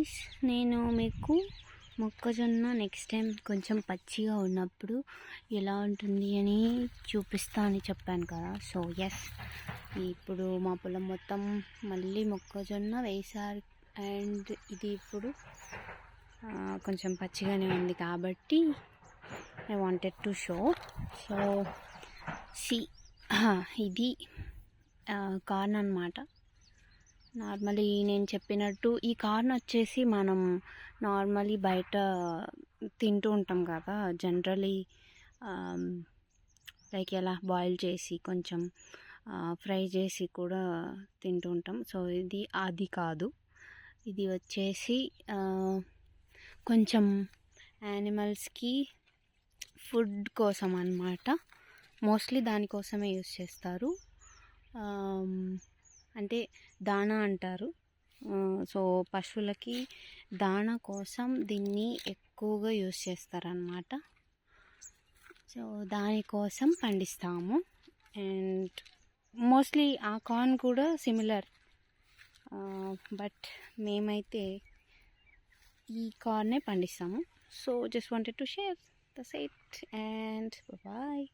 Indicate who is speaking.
Speaker 1: Guys, నేను మీకు మొక్కజొన్న నెక్స్ట్ టైం కొంచెం పచ్చిగా ఉన్నప్పుడు ఎలా ఉంటుంది అని చూపిస్తా అని చెప్పాను కదా. సో ఎస్, ఇప్పుడు మా పొలం మొత్తం మళ్ళీ మొక్కజొన్న వేశారు. అండ్ ఇది ఇప్పుడు కొంచెం పచ్చిగానే ఉంది కాబట్టి I wanted to show. So see ఇది కార్న్ అన్నమాట. నార్మలీ నేను చెప్పినట్టు ఈ కార్న్ వచ్చేసి మనం నార్మలీ బయట తింటూ ఉంటాం కదా, జనరలీ లైక్ ఎలా బాయిల్ చేసి కొంచెం ఫ్రై చేసి కూడా తింటూ ఉంటాం. సో ఇది అది కాదు, ఇది వచ్చేసి కొంచెం యానిమల్స్కి ఫుడ్ కోసం అన్నమాట. మోస్ట్లీ దానికోసమే యూస్ చేస్తారు. అంటే దానా అంటారు. సో పశువులకి దానా కోసం దీన్ని ఎక్కువగా యూస్ చేస్తారనమాట. సో దానికోసం పండిస్తాము. అండ్ మోస్ట్లీ ఆ కార్న్ కూడా సిమిలర్, బట్ మేమైతే ఈ కార్నే పండిస్తాము. So just wanted to share that's it and bye.